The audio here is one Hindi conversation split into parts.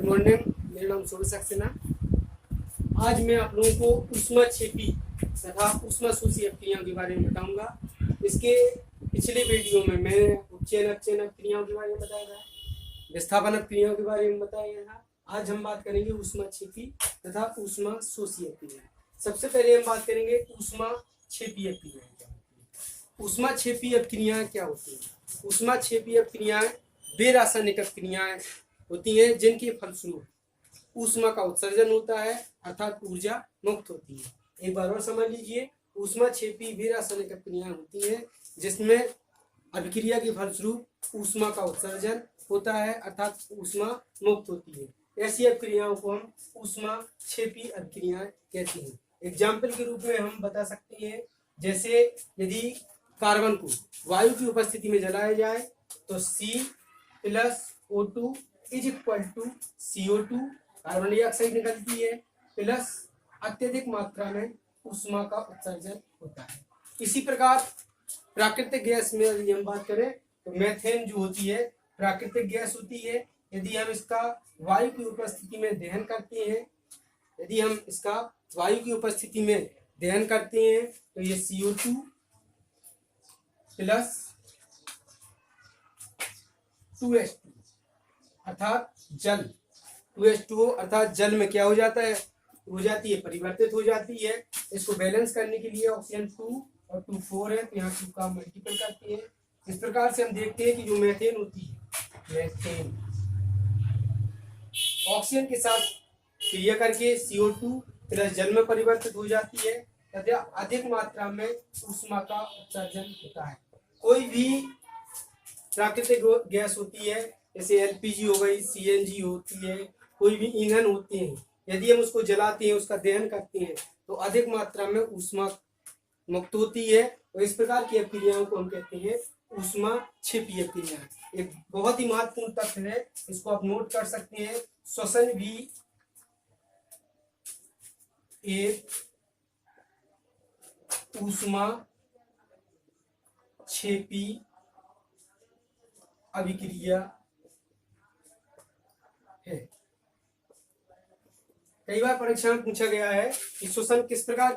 मॉर्निंग, मेरा नाम सूर्य सक्सेना। आज मैं आप लोगों को ऊष्माक्षेपी तथा ऊष्माशोषी अपक्रियाओं के बारे में बताऊंगा। इसके पिछले वीडियो में मैंने उपचयन अपचयन अपक्रियाओं के बारे में बताया था, विस्थापन अपक्रियाओं के बारे में बताया था। आज हम बात करेंगे ऊष्माक्षेपी तथा ऊष्माशोषी अपक्रिया। सबसे पहले हम बात करेंगे ऊष्माक्षेपी अपक्रिया। ऊष्माक्षेपी अपक्रियाएं क्या होती हैं? ऊष्माक्षेपी अपक्रियाएं वे रासायनिक अपक्रियाएं होती हैं जिनके फलस्वरूप ऊष्मा का उत्सर्जन होता है, अर्थात ऊर्जा मुक्त होती है। एक बार और समझ लीजिए, ऊष्माक्षेपी वे रासायनिक अपक्रियाएं होती हैं जिसमें अभिक्रिया के फलस्वरूप ऊष्मा का उत्सर्जन होता है, अर्थात ऊष्मा मुक्त होती है। ऐसी अपक्रियाओं को हम ऊष्माक्षेपी अपक्रियाएं कहते हैं। एग्जाम्पल के रूप में हम बता सकते हैं, जैसे यदि कार्बन को वायु की उपस्थिति में जलाया जाए तो C+O2 is equal to CO2, carbon dioxide निकलती है, प्लस अत्यधिक मात्रा में ऊष्मा का उत्सर्जन होता है। इसी प्रकार प्राकृतिक गैस में यदि हम बात करें तो मेथेन जो होती है प्राकृतिक गैस होती है। यदि हम इसका वायु की उपस्थिति में दहन करते हैं तो ये CO2 प्लस 2H2 अर्थात जल 2H2O अर्थात जल में क्या हो जाता है, हो जाती है, परिवर्तित हो जाती है। इसको बैलेंस करने के लिए ऑक्सीजन 2 और 2 4 है, तो यहाँ 2 का मल्टीपल करते हैं। इस प्रकार से हम देखते हैं कि जो मेथेन होती है, मेथेन ऑक्सीजन के साथ क्रिया करके CO2 प्लस जल में परिवर्तित हो जाती है तथा अधिक मात्रा में ऊष्मा का उत्सर्जन होता है। कोई भी प्राकृतिक गैस होती है, जैसे LPG हो गई, CNG होती है, कोई भी ईंधन होते हैं, यदि हम उसको जलाते हैं, उसका दहन करते हैं तो अधिक मात्रा में ऊष्मा मुक्त होती है। और इस प्रकार की अपक्रियाओं को हम कहते हैं ऊष्माक्षेपी अपक्रिया। एक बहुत ही महत्वपूर्ण तथ्य है, इसको आप नोट कर सकते हैं। श्वसन भी एक ऊष्माक्षेपी अभिक्रिया है। कई बार परीक्षा में पूछा गया है कि श्वसन किस प्रकार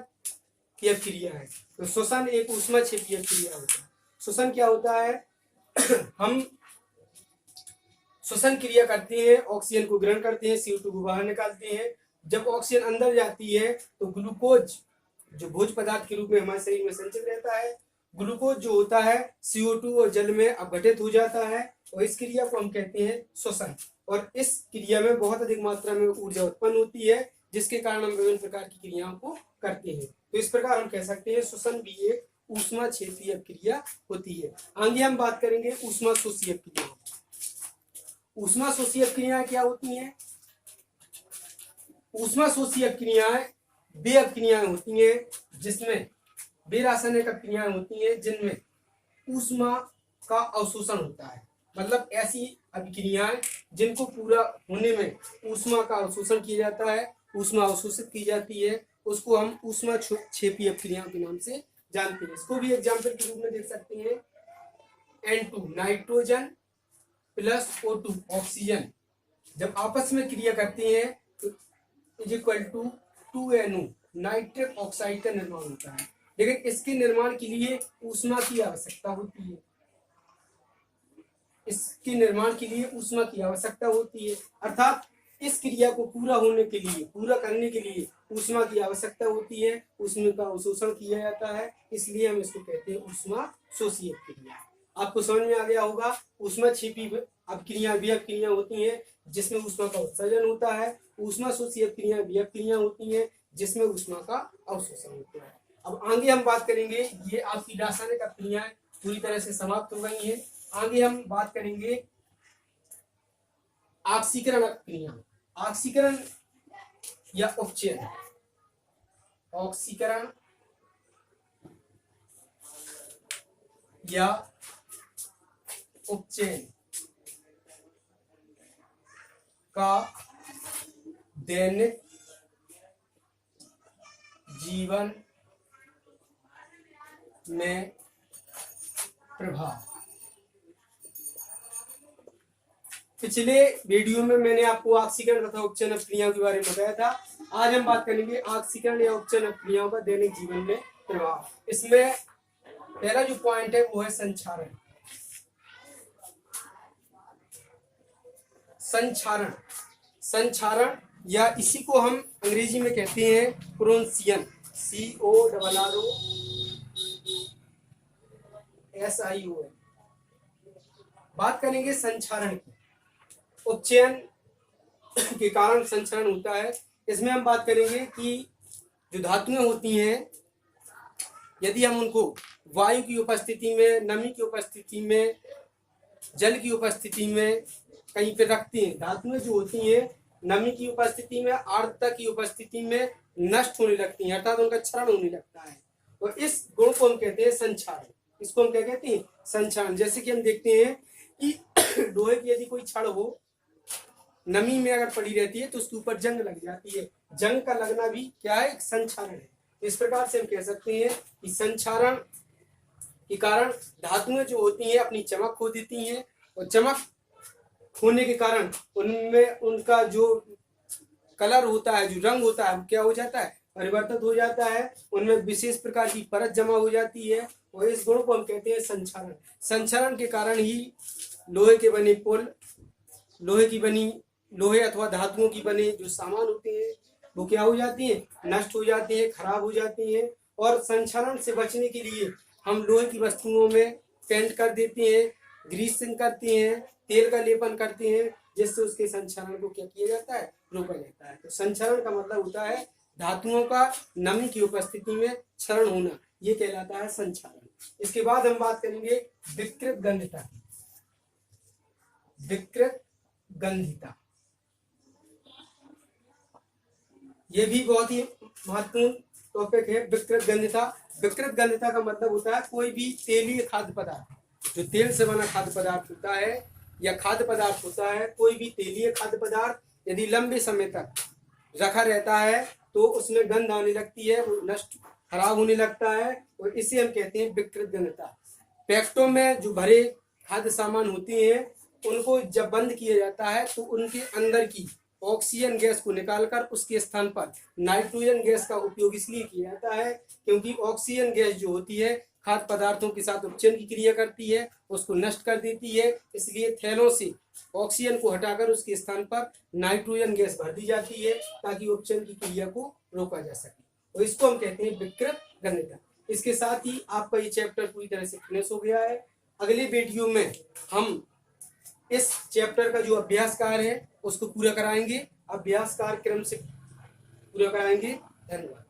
की अपक्रिया है, तो श्वसन एक ऊष्माक्षेपी अपक्रिया होता है। श्वसन क्या होता है? हम श्वसन क्रिया करते हैं, ऑक्सीजन को ग्रहण करते हैं, CO2 को बाहर निकालते हैं। जब ऑक्सीजन अंदर जाती है तो ग्लूकोज जो भोज्य पदार्थ के रूप में हमारे शरीर में संचित रहता है, ग्लूकोज जो होता है CO2 और जल में अपघटित हो जाता है और इस क्रिया को हम कहते हैं श्वसन। और इस क्रिया में बहुत अधिक मात्रा में ऊर्जा उत्पन्न होती है, जिसके कारण हम विभिन्न प्रकार की क्रियाओं को करते हैं। तो इस प्रकार हम कह सकते हैं श्वसन भी एक ऊष्माक्षेपी अपक्रिया होती है। आगे हम बात करेंगे ऊष्माशोषी अपक्रिया। ऊष्माशोषी अपक्रियाएं क्या होती हैं? ऊष्माशोषी अपक्रियाएं वे अपक्रियाएं होती हैं जिसमें वे रासायनिक अपक्रियाएं होती हैं जिनमें ऊष्मा का अवशोषण होता है। मतलब ऐसी अपक्रियाएं जिनको पूरा होने में ऊष्मा का अवशोषण किया जाता है, ऊष्मा अवशोषित की जाती है, उसको हम ऊष्माक्षेपी अपक्रियाओं के नाम से जानते हैं। इसको भी एग्जाम्पल के रूप में देख सकते हैं। N2 nitrogen plus O2 oxygen जब आपस में क्रिया करते हैं तो is equal to 2NO nitric oxide का निर्माण होता है। लेकिन इसके निर्माण के लिए ऊष्मा की आवश्यकता होती है, इसके निर्माण के लिए ऊष्मा की आवश्यकता होती है, अर्थात इस क्रिया को पूरा करने के लिए ऊष्मा की आवश्यकता होती है, ऊष्मा का अवशोषण किया जाता है, इसलिए हम इसको कहते हैं ऊष्माशोषी अपक्रिया। आपको समझ में आ गया होगा। ऊष्माक्षेपी अपक्रिया वे अपक्रिया होती हैं जिसमें ऊष्मा का उत्सर्जन होता है, ऊष्माशोषी अपक्रिया वे अपक्रिया होती हैं जिसमें ऊष्मा का अवशोषण होता है। अब आगे हम बात करेंगे, ये आपकी रासायनिक अपक्रियाएं पूरी तरह से समाप्त हो गई हैं। आगे हम बात करेंगे ऑक्सीकरण अपक्रिया। ऑक्सीकरण या उपचयन, ऑक्सीकरण या उपचयन का दैनिक जीवन में प्रभाव। पिछले वीडियो में मैंने आपको ऑक्सीकरण तथा उपचयन क्रियाओं के बारे में बताया था। आज हम बात करेंगे ऑक्सीकरण या उपचयन क्रियाओं का दैनिक जीवन में प्रभाव। इसमें पहला जो पॉइंट है वो है संक्षारण। संक्षारण संक्षारण या इसी को हम अंग्रेजी में कहते हैं प्रोन्सियन, CORROSION। बात करेंगे संक्षारण की। उपचयन के कारण संक्षारण होता है। इसमें हम बात करेंगे कि जो धातुएं होती हैं, यदि हम उनको वायु की उपस्थिति में, नमी की उपस्थिति में, जल की उपस्थिति में कहीं पे रखते हैं, धातुएं जो होती हैं नमी की उपस्थिति में, आर्द्रता की उपस्थिति में नष्ट होने लगती हैं, अर्थात उनका क्षरण होने लगता है। और इस गुण को हम कहते हैं संक्षारण। इसको हम क्या कहते हैं? संक्षारण। जैसे कि हम देखते हैं कि लोहे की यदि कोई छड़ हो, नमी में अगर पड़ी रहती है तो उसके ऊपर जंग लग जाती है। जंग का लगना भी क्या है? एक संक्षारण है। इस प्रकार से हम कह सकते हैं कि संक्षारण के कारण धातुएं जो होती हैं अपनी चमक खो देती हैं, और चमक होने के कारण उनमें उनका जो कलर होता है, जो रंग होता है, क्या हो जाता है? परिवर्तित हो जाता है। उनमें विशेष प्रकार की परत जमा हो जाती है, और इस गुण को हम कहते हैं संक्षारण। संक्षारण के कारण ही लोहे के बने पुल, लोहे अथवा धातुओं की बने जो सामान होते हैं वो क्या हो जाती हैं? नष्ट हो जाती हैं, खराब हो जाती हैं। और संक्षारण से बचने के लिए हम लोहे की वस्तुओं में पेंट कर देते हैं, ग्रीसिंग करते हैं, तेल का लेपन करते हैं, जिससे उसके संक्षारण को क्या किया जाता है? रोका जाता है। तो संक्षारण का मतलब होता है धातुओं का नमी की उपस्थिति में क्षरण होना, ये कहलाता है संक्षारण। इसके बाद हम बात करेंगे विकृत गंधिता। विकृत गंधिता ये भी बहुत ही महत्वपूर्ण टॉपिक है। विकृत गंधिता। विकृत गंधिता का मतलब होता है कोई भी तेलीय खाद्य पदार्थ, जो तेल से बना खाद्य पदार्थ होता है या खाद्य पदार्थ होता है, कोई भी तेलीय खाद्य पदार्थ यदि लंबे समय तक रखा रहता है तो उसमें गंध आने लगती है, वो नष्ट खराब होने लगता है, और इसे हम कहते हैं विकृत गंधिता। पैकेटों में जो भरे खाद्य सामान होते हैं उनको जब बंद किया जाता है तो उनके अंदर की ऑक्सीजन गैस को निकालकर उसके स्थान पर नाइट्रोजन गैस का उपयोग इसलिए किया जाता है क्योंकि ऑक्सीजन गैस जो होती है खाद्य पदार्थों के साथ उपचयन की क्रिया करती है, उसको नष्ट कर देती है। इसलिए थैलों से ऑक्सीजन को हटाकर उसके स्थान पर नाइट्रोजन गैस भर दी जाती है ताकि उपचयन की क्रिया को रोका जा सके, और इसको हम कहते हैं विकृत गंधिता। इसके साथ ही आपका ये चैप्टर पूरी तरह से फिनिश हो गया है। अगले वीडियो में हम इस चैप्टर का जो अभ्यास कार्य है उसको पूरा कराएंगे, अभ्यास कार्य क्रम से पूरा कराएंगे। धन्यवाद।